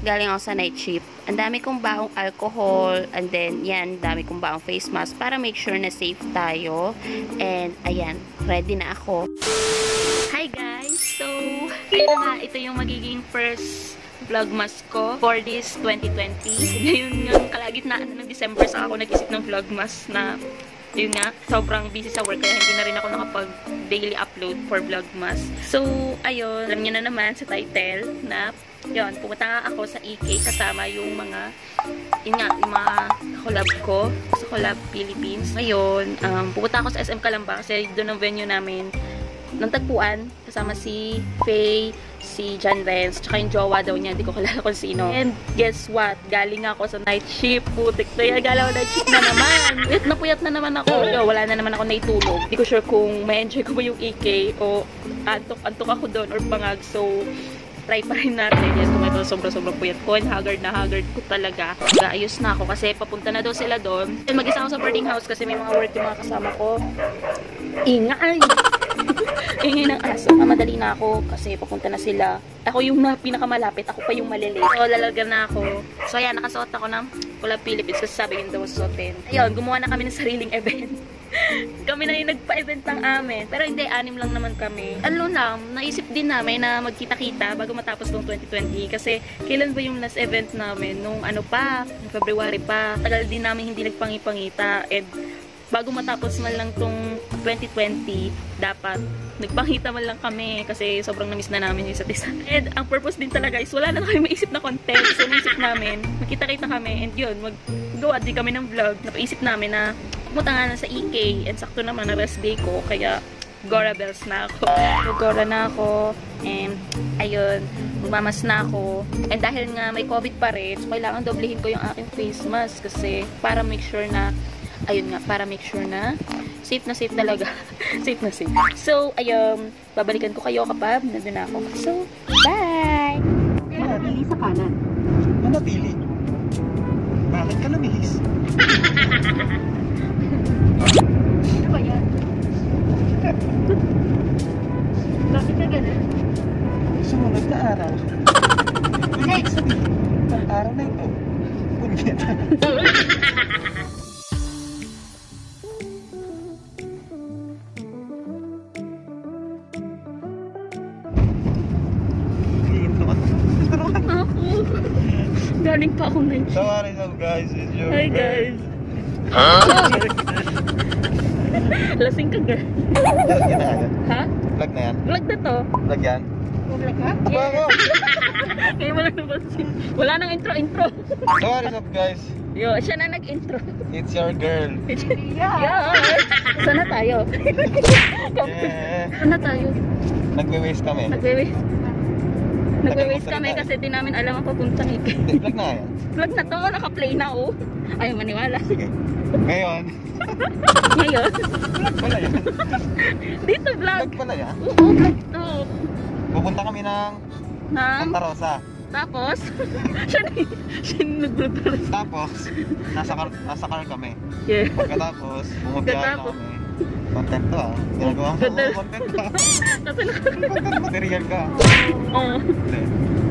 galing ako sa night shift. Ang dami kong baong alcohol, and then, yan, dami kong baong face mask para make sure na safe tayo. And, ayan, ready na ako. Hi guys! So, ayun na nga, ito yung magiging first vlogmas ko for this 2020. Ngayon yung kalagitnaan ng December, saka ako nag-isip ng vlogmas na yun nga, sobrang busy sa work kaya hindi na rin ako nakapag-daily upload for vlogmas. So, ayun, alam niyo na naman sa title na yun, pumunta nga ako sa EK kasama yung mga yun nga, yung mga collab ko sa Collab Philippines. Ngayon, pupunta ako sa SM Calamba kasi doon ang venue namin ng tagpuan kasama si Faye, si John Renz, tsaka yung jowa daw niya, hindi ko kilala kung sino. And guess what? Galing ako sa night shift. Putik na yan, galaw night shift na naman. Puyat na naman ako. Wala na naman ako naitulog. Hindi ko sure kung ma-enjoy ko ba yung EK o antok ako doon or bangag. So, try pa rin natin. Yes, ito sobrang puyat ko. And haggard ko talaga. Ayos na ako kasi papunta na daw sila doon. And mag-isa ako sa boarding house kasi may mga work yung mga kasama ko. Ingay! Ingay ng aso. Madali na ako kasi papunta na sila. Ako yung pinakamalapit. Ako pa yung maliliit. So, lalagan na ako. So, ayan, nakasuot ako ng Collab Philippines kasi sabi yun daw suotin. Ayun, gumawa na kami ng sariling event. Kami na yung nagpa-event ng amin. Pero hindi, 6 lang naman kami. Ano lang, naisip din namin na magkita-kita bago matapos ng 2020. Kasi kailan ba yung last event namin? Nung ano pa, February pa. Tagal din namin hindi nagpangipangita. And bago matapos man lang tong 2020, dapat nagpangita man lang kami kasi sobrang na-miss na namin yung isa't isa. And ang purpose din talaga is wala na kami maisip na content. So naisip namin, magkita-kita kami and yun, magawa din kami ng vlog. Napaisip namin na pumunta nga na sa EK and sakto naman na rest day ko kaya Gora bells na ako. Gora na ako and ayun, bumamas na ako. And dahil nga may COVID pa rin, so kailangan doblehin ko yung aking face mask kasi para make sure na ayun nga, para make sure na safe na safe talaga. Safe na safe. So, ayun, babalikan ko kayo kapag nandun na ako. So, bye! Manatili sa kanan. Manatili? Bakit ka namihis? Ano ba yan? Bakit ka ganun? Sumunod na araw. Ibig sabihin, ang araw na ito. Punit. Galing pa ako na. So what is up guys? It's your Hi guys. Lasing ka girl. Vlog yan na yan. Ha? Vlog na yan. Vlog na to. Vlog yan. Vlog ka? Aba ako! Kaya wala napansin. Wala nang intro. So what is up guys? Yo, siya na nag-intro. It's your girl. Yeah. Sana tayo. Yeah. Sana tayo. Nagwe-waste kami. Nagwe-waste kami kasi di namin alam ang papuntang EK. Hindi, vlog na yan. Vlog na to, naka-play na oh. Ayaw maniwala. Sige. Ngayon. Ngayon? Vlog pala yan. Dito vlog. Vlog pala yan. Oo, vlog to. Pupunta kami ng Santa Rosa. Tapos, siya nag-vlog. Tapos, nasa car kami. Yeah. Pagkatapos, bumubiyahe na kami. Content to ah. Ginagawa mo content ka. Kasi Content material ka. Oo. Hindi.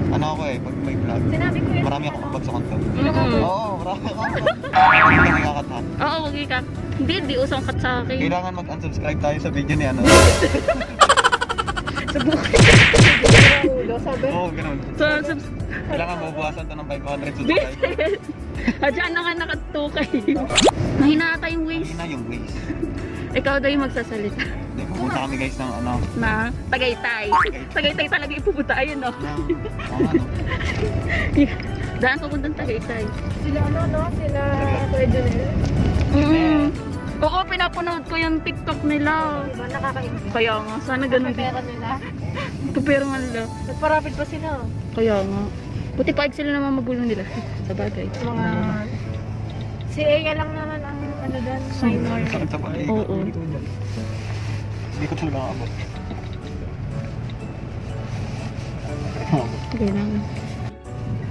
Ano ako eh, pag may vlog, Sinabi ko yun. marami akong ambag sa content. Mm-mm. Oo, marami akong ambag. Hindi ka nakakata. Oo, wag ka. Hindi usang kat sa akin. Kailangan mag-unsubscribe tayo sa video ni ano. Subukan. Sabi? Oo, ganun. So, Kailangan mabuwasan to ng 500 subscribe. Diyan na nga nakatukay. Mahina ata yung waist. Hindi na yung waste. Ikaw daw yung magsasalita. Hindi, pupunta kami guys ng ano. Na Tagaytay. Tagaytay talaga yung pupunta. Ayun no. Daan papuntang Tagaytay. Sila no? Sila Kuya Junel. Oo, pinapanood ko yung TikTok nila. Diba nakaka-invite? Kaya nga, sana ganun din. Pera nila. Pero nga nila. Nagparapid pa sila. Kaya nga. Buti pa sila naman magulang nila. Sa bagay. Mga... Si Aya lang naman ang ano doon, minor. Sakit sa paa. Oo. Hindi ko talaga abot. Okay lang.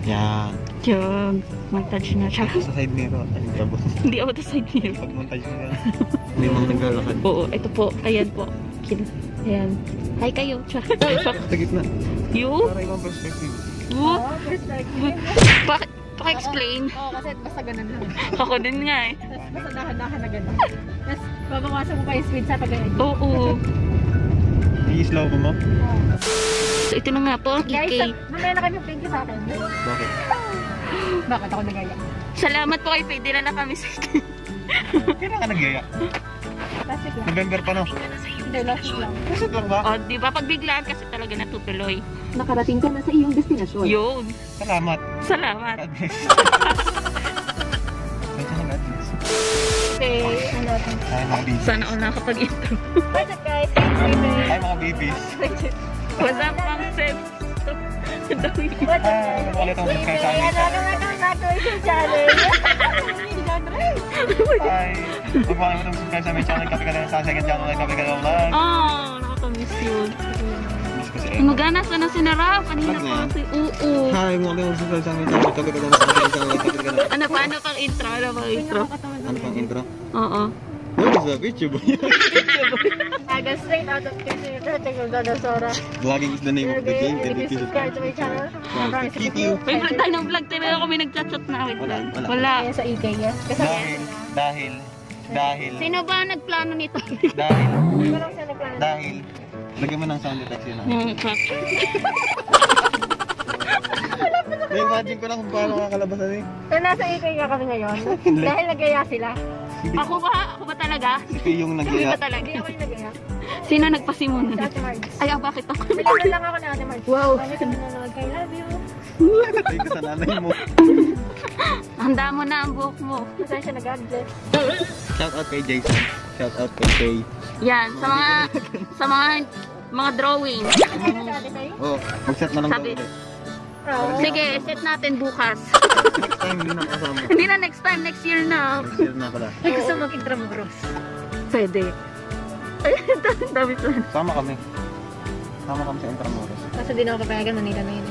Yan. Diyan. Montage na siya. Sa side mirror. Hindi ako sa side mirror. Pag montage mo yan. May mga naglalakad. Oo, ito po. Ayan po. Ayan. Hi kayo. Sa gitna. You? Para ibang perspective. Whoop. First time. Paki-explain. Oo, kasi basta ganun lang. Ako din nga eh. Tapos basta dahan-dahan na ganun. Tapos babawasan mo pa yung speed sa pag-ganyan. Oo. I-slow ko mo? So ito na nga po ang Guys, EK. mamaya na kayo thank you sa akin. Bakit? Bakit ako nagaya? Salamat po kay Faye. Dila na kami sa Kailan ka nag-gaya? Last week lang. November pa no? Hindi, last week lang. Kasi lang ba? O, di ba? Pag biglaan kasi talaga natutuloy. Nakarating ka na sa iyong destinasyon. Yun. Salamat. Salamat. God bless. Medyo na God bless. Okay, ano ito? Ay mga babies. Sana all nakapag-intro. What's up guys? Thanks for the... Ay mga babies. What's up, Mang Seb? What's up guys? Ay, ulit ang subscribe sa amin. Ano naman ang gagawin sa channel? Ay, huwag mo kalimutan subscribe sa aming channel. Kape ka lang sa second channel ay Kape ka lang vlog. Oh, nakakamiss yun. Miss ko si Emma. Magana sana si Nara. Kanina Vlog pa na yan? kasi. Oo. Hi, huwag mo kalimutan subscribe sa aming channel. Kape ka lang sa second channel ay Kape ka lang. Ano pa? Ano pang intro? Ano pang intro? Ano pang intro? Oo. What is up, YouTube? Aga straight out of kitchen. Tingnan ko na Sora. Vlogging is the name of the game. If you subscribe to my channel, Keep you. May vlog tayo ng vlog. Tayo kami nagchat-chat na. Wait Wala, lang. wala. Wala. Ayan sa EK niya. Dahil. Sino ba ang nagplano nito? Walang siya nagplano. Dahil. Lagyan mo ng sound effects yun. Yung chat. Na-imagine ko lang kung paano kakalabasan eh. So, nasa EK nga kami ngayon. Dahil nagaya sila. Ako ba? Ako ba talaga? Si yung Hindi nag-iyak. ba talaga? Hindi ako yung nagaya. Sino nagpasimuna? Si Ate Marge. Ay, bakit ako? Nilala lang ako na Ate Marge. Wow. Kami sa nanonood kay Love you. Patay ka sa nanay mo. Handa mo na ang buhok mo. Saan siya nag-God bless. Shout out kay Jason. Shout out kay Faye. Yan, sa mga drawing. Ano sa Ate Faye? Oh, mag-set na lang daw Sabi- ulit. Oo. Sige, set natin bukas. Next time, hindi na kasama. Hindi na next time, next year na. Next year na pala. Ay, gusto mag-intramuros. Pwede. Ay, dami plan. Sama kami. Sama kami sa Intramuros. Kaso di na ako papayagan, Manila na yun.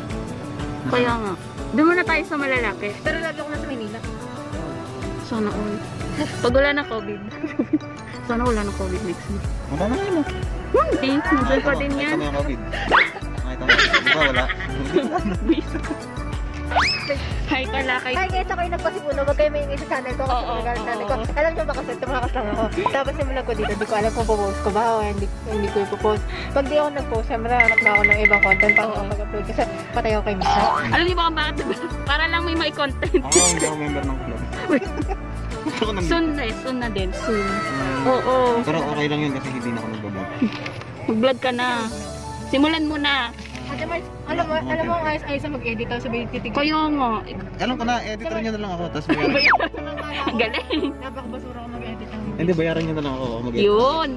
Kaya nga. Doon muna tayo sa malalaki. Pero lagi ako nasa Manila. Sana all. Pag wala na COVID. Sana wala na COVID next week. Wala na yun. Hindi, nandun pa din yan. Nakita mo yung COVID. Nakita mo. Diba wala? Hi pala kay... Hi guys, ako yung nagpasipuno. Huwag kayo maingay sa channel ko kasi Oo, magalit oo. channel ko. Alam nyo ba kasi tumakas lang ako. Tapos simulan ko dito, hindi ko alam kung popost ko ba o hindi ko ipopost. Pag di ako nag-post, syempre hanap na ako ng ibang content para Oo. mag-upload kasi patay ako kay Misa. Alam niyo ba kung bakit? Para lang may content. Ako hindi ako member ng club. Gusto ko nang... Soon na din. Soon. Mm. Oo. Pero okay lang yun kasi hindi na ako nagbablog. Mag-vlog ka na. Simulan mo na. Ate Marge, alam mo ang ayos-ayos na mag-edit tapos sabihin titigil. Kaya nga. Alam ko na, editor nyo na lang ako. Tapos bayaran. Ang galing. Napakabasura ako mag-edit ng Hindi, bayaran nyo na lang ako. Mag-edit. Yun.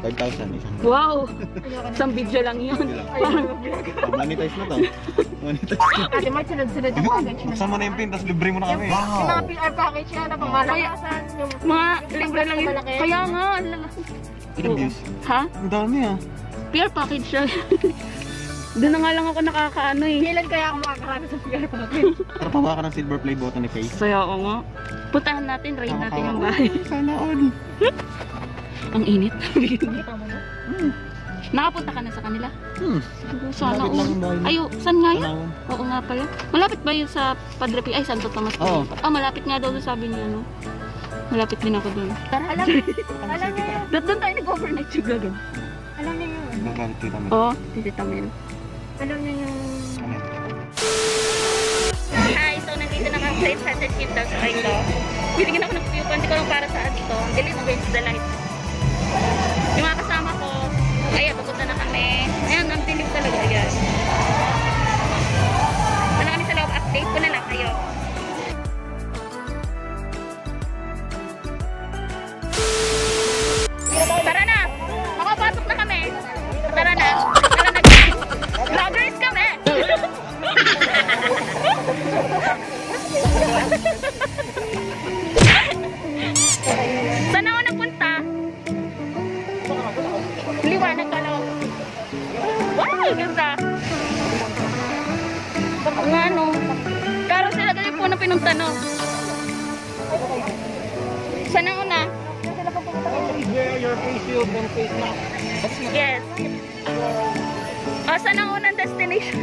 5,000 isang. Wow. Isang video lang yun. Monetize na to. Monetize na. Ate Marge, sunod-sunod ang package na. Buksan mo na yung pin, tapos libre mo na kami. Yung mga PR package yan, na pangmalakasan. Yung Mga libre lang yun. malaki. Kaya nga. ang lalaki. Ilang views? Ha? Ang dami ah. PR package siya. Doon na nga lang ako nakakaano eh. kailan kaya ako makakarami sa PR package? Tara, pawa ka ng silver play button ni Faye. Kaya ako nga. Puntahan natin, raid natin yung bahay. Sana all. Ang init. Nakita mo ba? Nakapunta ka na sa kanila? Sana Malapit lang all. ang bahay niya. Ayo, saan nga yun? Panawan. Oo nga pala. Malapit ba yun sa Padre Pio? Ay, Santo Tomas pa Oo. yun. Ah, malapit nga daw doon sabi niya, no? Malapit din ako doon. Tara, Alam niyo yun. doon tayo nag-overnight sugagan. Alam niyo yun. Nagalit kita mo. Oo, hindi tamil. Alam niyo yung... Ano? Hi, so nandito na kami sa Enchanted Kingdom sa Kailo. Binigyan ako ng coupon, hindi ko lang para saan ito. Delete against the light. Yung mga kasama ko, ayan, pupunta na kami. Ayan, ang dilim talaga, ayan. Ano kami sa loob, update ko na lang kayo. Tara na! Makapasok na kami! Tara na! Tara na! Vloggers kami! Saan ako napunta? Liwanag ka lang. Wow! Ganda! Nga no. Karo sila gali po na pinunta no. Saan ang una? Yes. O, saan ang unang destination?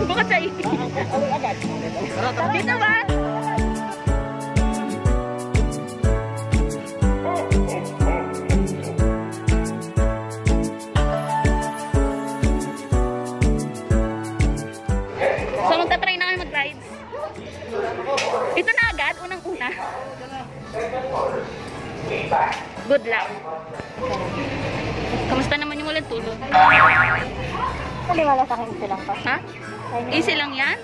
Bukod sa iki. Dito ba? So, magta-try na kami mag-rides. Ito na agad, unang-una. Good luck. Kamusta naman yung walang tulog? Naliwala sa akin ito lang pa. Ha? Easy lang yan?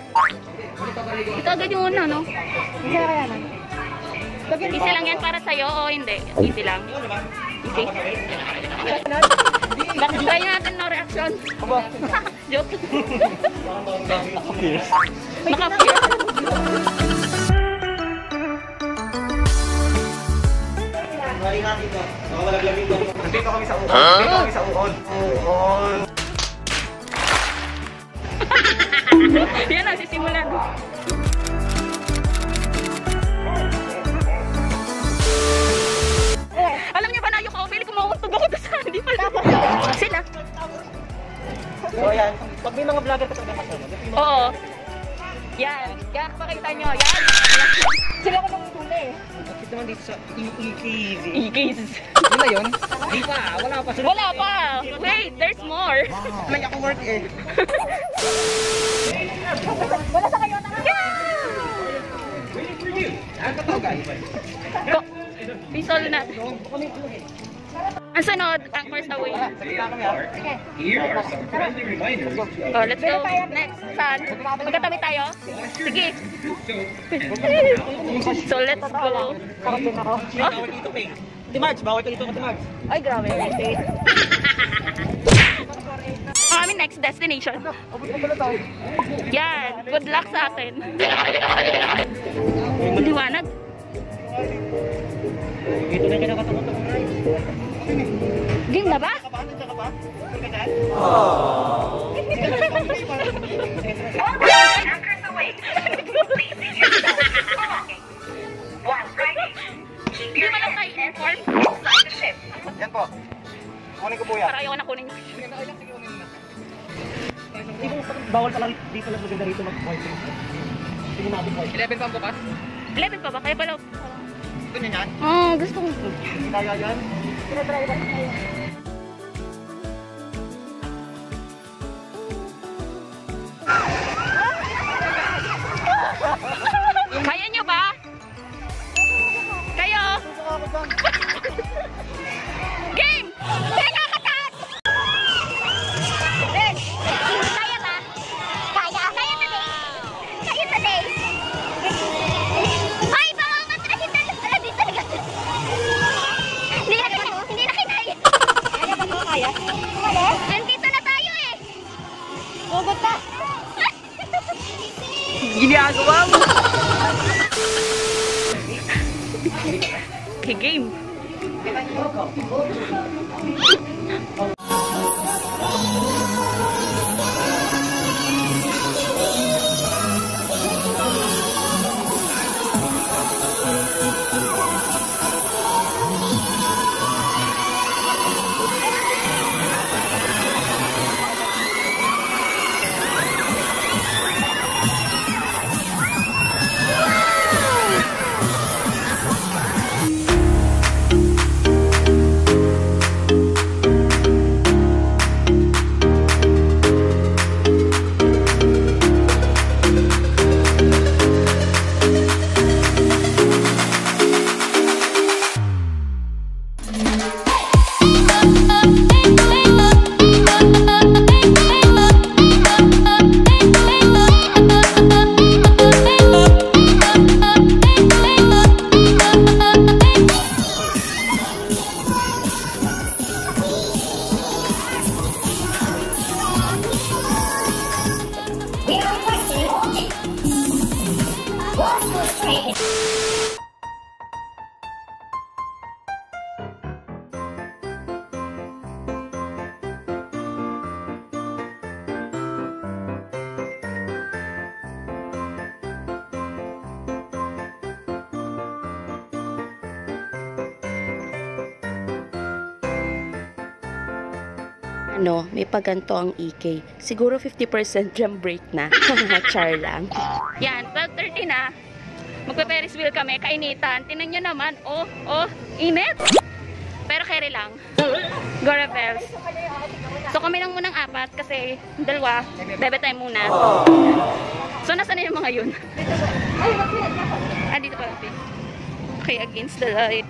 Ito agad yung una, no? Hindi na kaya na. Easy lang yan para sa'yo o hindi? Easy lang. Easy. Try natin no reaction. Joke. Naka-fear. Nandito kami sa uod. Nandito kami sa uod. Uod. Yan na, sisimulan. Alam niyo ba na yung ka-ofili kung mauuntog ako doon sa hindi pala. Sila. So yan, pag may mga vlogger ka talaga kasama. Oo. Yan. Yan, pakita nyo. Yan. Sila ko nang huli eh. Bakit naman dito sa EKZ? Ikis. Yun na yun? Di pa, wala pa. Wala pa. Wait, there's more. May ako work eh. Wala sa kayo na. Ano to guys? Pisol natin. Ang sunod, Anchors Away. Here are some friendly reminders. Oh, let's go. Next, saan? Magkatabi tayo? Sige. So, let's go. Takot din ako. Bawal dito eh. Ate Marge, bawal ka dito Ate Marge. Ay, grabe. Ang aming next destination. Yan. Good luck sa akin. Maliwanag. Dito na yung kinakatakot-takot guys. Game na ba? Kapahan ka pa? Ka dyan? Anchors away. Please use your belongings for walking. While riding, keep Hindi your mo lang head tayo inform. inside the ship. Yan po. Kunin ko po yan. Para ayaw na kunin. Bawal pala dito lang maganda rito mag-voice. Tingnan natin voice. 11 pa bukas? 11 pa ba? Kaya pala. Ito niya yan? Oh, gusto ko. Hindi kaya yan? Kaya nyo ba? Kayo? Game! Teka, kakat! Kaya ba? Kaya. Kaya today. Kaya today. Ay, baka matrahin na lang dito. Hindi na kinaya. Kaya ba ito kaya? Nandito na tayo eh. Gugot na. Ginagawa mo! Okay, game. Ano, may paganto ang EK. Siguro 50% lang break na. Char lang. Yan, 12:30 na. Magpe-Ferris wheel kami, kainitan. Tinan nyo naman, oh, init. Pero carry lang. Go Rebels. So kami lang munang 4 kasi dalawa, bebe time muna. So nasaan na yung mga yun? Dito pala. Okay, against the light.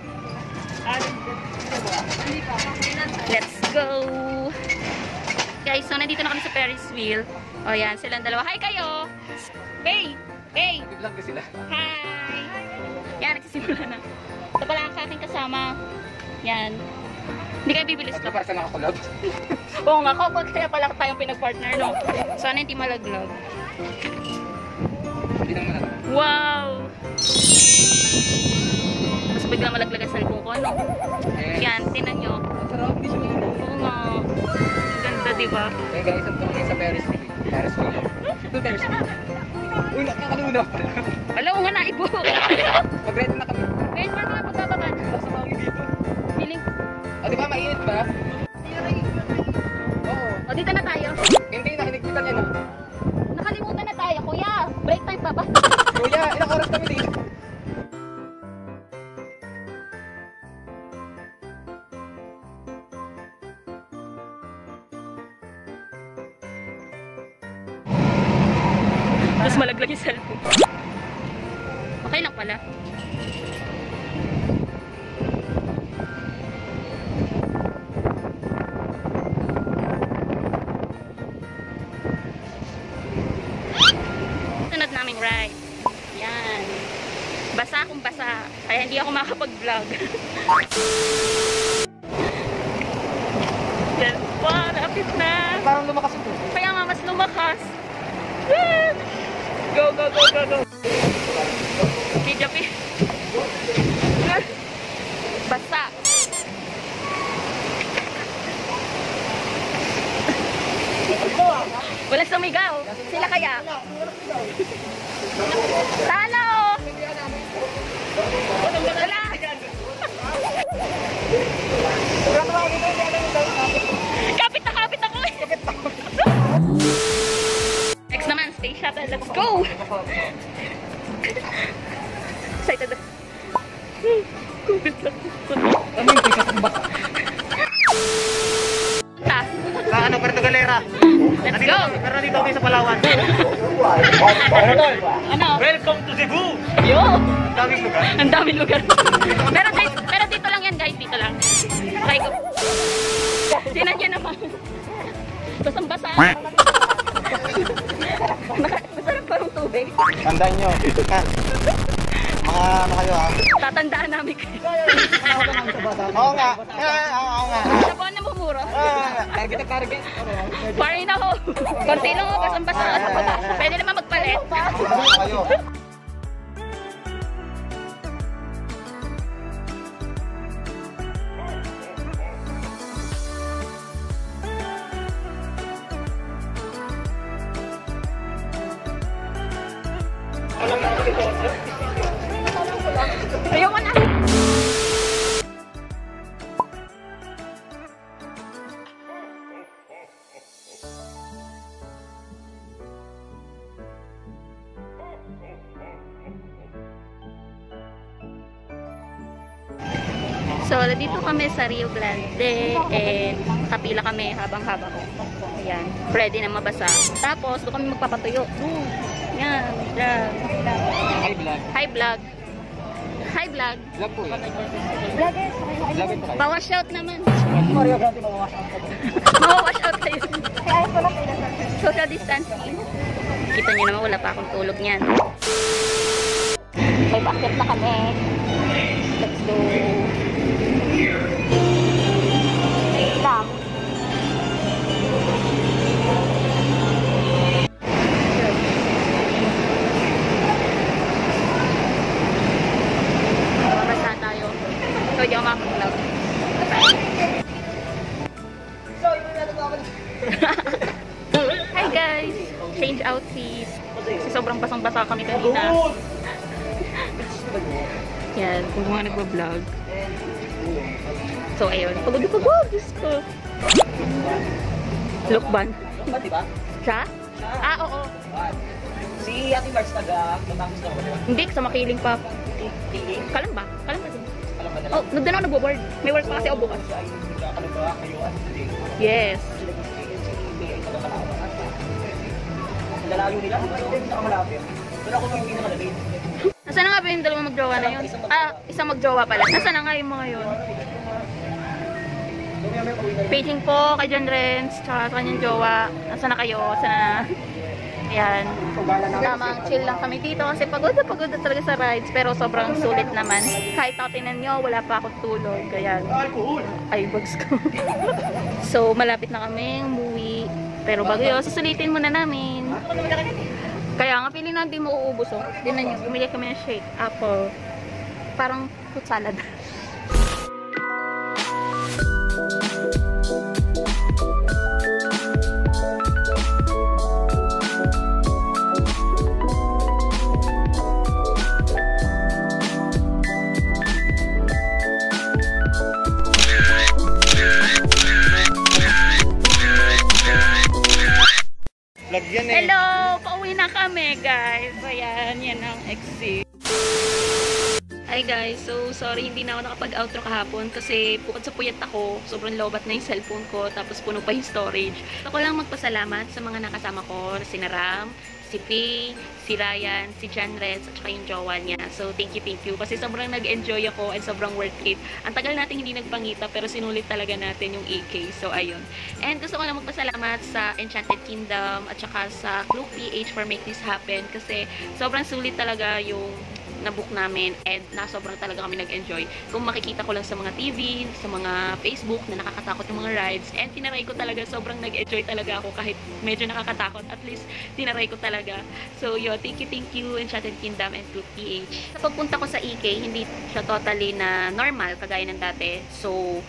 Let's go! Guys, so nandito na kami sa Ferris wheel. O yan, silang dalawa. Hi kayo! Hey! Hey! Vlog ka sila. Hi! Yan, nagsisimula na. Ito pala ang aking kasama. Yan. Hindi kayo bibilis ka. Para sa nakakulog. Oo nga, kaya pala tayong pinag-partner, no? Sana hindi malaglag. Hindi naman alam. Wow! Mas biglang malaglag ang cellphone ko, no? Yan, tinan nyo. Sarap, hindi siya mainit. Oo nga. Ang ganda, diba? Okay guys, ang tungkol sa Ferris wheel. Ferris wheel. Ito Ferris wheel. Uy, nakakaluna. Wala ko nga naibo. Mag-ready na kami. Guys, paano nga pagbababa? Sasamahin dito. Feeling. O, di ba mainit ba? Oo. O, dito na tayo. Hindi, nakinigpitan yan. Nakalimutan na tayo, kuya. Break time pa ba? Kuya, ilang oras kami dito? Tapos malaglag yung cellphone. Okay lang pala. Sunod naming ride. Yan. Basa akong basa. Kaya hindi ako makapag-vlog. Yan. Wow, rapid na. Parang lumakas ito. Kaya nga mas lumakas. Go, go, go, go, go. Kijapi. Basta. Walang sumigaw. Sila kaya. Talo! Wala! Kapit na kapit ako eh. Next naman, space shuttle. Let's go! Excited na. Ano yung pisa sa baka? Sa ano, Puerto Galera. Let's go! Pero nandito kami sa Palawan. Ano? Welcome to Cebu! Yo! Daming lugar. Ang daming lugar. Pero dito lang yan guys, dito lang. Try ko. Sinan niya naman. Basang-basa. Masarap pa yung tubig. Tandaan nyo. Mga ano kayo ha? Tatandaan namin kayo. Oo nga. Oo nga. Sa buwan na bumuro. Target na target. Parin ako. Konti lang ako, basang-basa. Pwede naman magpalit. Kayo. Ayoko na. So, dito kami sa Rio Grande and kapila kami habang-haba ko. Ayan, ready na mabasa. Tapos, doon kami magpapatuyo. Yan, vlog. Hi vlog. Hi vlog. Hi vlog. Vlog po eh. Vloggers. Vlog ito kayo. Bawash out naman. Mario Grande mawawash out ka. Mawawash out kayo. Social distancing. Kita nyo naman, wala pa akong tulog niyan. May bakit na kami. Let's go. Wait lang. Basta tayo. So, di ako makapag-vlog. Hi guys! Change outfit. Kasi sobrang basang-basa kami kanina. Yan, kung mga nagpa-vlog. So, ayun. Pagod. Diyos ko. Lukban. Ba, di ba? Siya? Ah, oo. Si Ate Mars Matangos na ako, di ba? Hindi, sa Makiling pa. Tiling? Kalam ba? Kalam ba? Alam ka na Oh, nagdano ako nagbo-board. May work pa kasi ako bukas. Ano ba kayo? Ano ba? Yes. Lalayo nila? Ano ba yung nakamalapit? Pero ako yung pinakalapit. Nasaan na nga ba yung dalawang magjowa na yun? Ah, isang magjowa pala. Nasaan na nga yung mga yun? Paging po kay John Renz, tsaka sa kanyang jowa. Nasaan na kayo? Nasaan na? Ayan. Tamang chill lang kami dito kasi pagod na talaga sa rides. Pero sobrang sulit naman. Kahit ako tinan nyo, wala pa akong tulog. Ayan. Ay, bags ko. So, malapit na kaming umuwi. Pero bago yun, susulitin muna namin. Kaya nga, feeling na hindi mo uubos. Oh. Dinan nyo, bumili kami ng shake, apple. Parang fruit salad. Lagyan eh. Hello! Pauwi na kami, guys. Ayan, yan ang exit. Hi guys, so sorry hindi na ako nakapag-outro kahapon kasi bukod sa puyat ako, sobrang lobat na yung cellphone ko tapos puno pa yung storage. Ako lang magpasalamat sa mga nakasama ko, si Ram, si Faye, si Ryan, si John Renz, at saka yung jowa niya. So thank you kasi sobrang nag-enjoy ako and sobrang worth it. Ang tagal natin hindi nagpangita pero sinulit talaga natin yung AK. So ayun. And gusto ko lang magpasalamat sa Enchanted Kingdom at saka sa Club PH for make this happen kasi sobrang sulit talaga yung na-book namin and sobrang talaga kami nag-enjoy. Kung makikita ko lang sa mga TV, sa mga Facebook na nakakatakot yung mga rides and tinaray ko talaga, sobrang nag-enjoy talaga ako kahit medyo nakakatakot, at least tinaray ko talaga. So yun, thank you Enchanted Kingdom and Club PH. Sa pagpunta ko sa EK, hindi siya totally na normal kagaya ng dati. So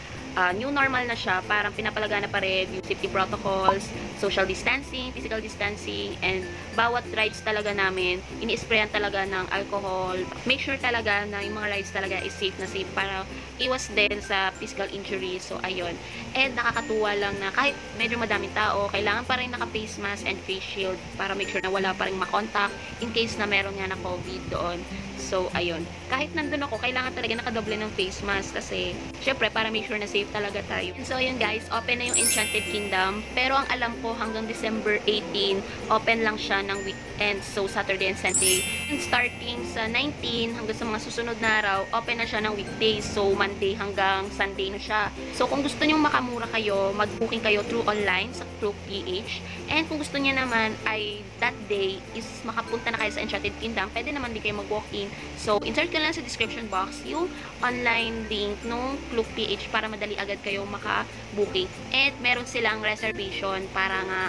new normal na siya, parang pinapalagana pa rin yung safety protocols, social distancing, physical distancing, and bawat rides talaga namin, ini-sprayan talaga ng alcohol. Make sure talaga na yung mga rides talaga is safe na safe para iwas din sa physical injury. So, ayun. And nakakatuwa lang na kahit medyo madaming tao, kailangan pa rin naka-face mask and face shield para make sure na wala pa rin makontak in case na meron nga na COVID doon. So, ayun. Kahit nandun ako, kailangan talaga nakadoble ng face mask kasi, syempre, para make sure na safe talaga tayo. And so, ayun guys, open na yung Enchanted Kingdom. Pero ang alam ko, hanggang December 18, open lang siya ng weekend. So, Saturday and Sunday. And starting sa 19, hanggang sa mga susunod na araw, open na siya ng weekdays. So, Monday hanggang Sunday na siya. So, kung gusto nyo makamura kayo, mag-booking kayo through online sa Club PH. And kung gusto niya naman ay that day is makapunta na kayo sa Enchanted Kingdom, pwede naman din kayo mag-walk-in. So, insert ko lang sa description box yung online link ng Club PH para madali agad kayo maka-booking. And meron silang reservation para nga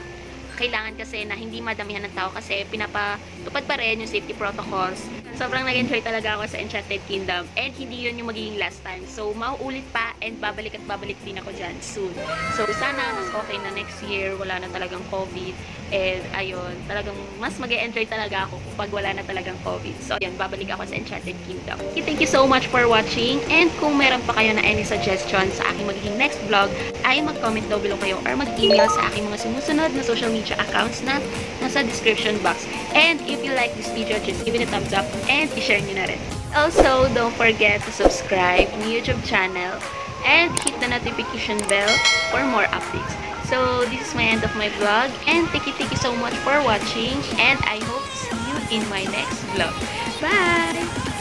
kailangan kasi na hindi madamihan ng tao kasi pinapatupad pa rin yung safety protocols. Sobrang nag-enjoy talaga ako sa Enchanted Kingdom and hindi yun yung magiging last time. So, mauulit pa and babalik at babalik din ako dyan soon. So, sana mas okay na next year, wala na talagang COVID. And, ayun, talagang mas mag-enjoy talaga ako kapag wala na talagang COVID. So, ayun, babalik ako sa Enchanted Kingdom. Okay, thank you so much for watching. And kung meron pa kayo na any suggestion sa aking magiging next vlog, ay mag-comment daw below kayo or mag-email sa aking mga sumusunod na social media accounts na nasa description box. And if you like this video, just give it a thumbs up and i-share nyo na rin. Also, don't forget to subscribe to my YouTube channel and hit the notification bell for more updates. So, this is my end of my vlog and thank you so much for watching and I hope to see you in my next vlog. Bye!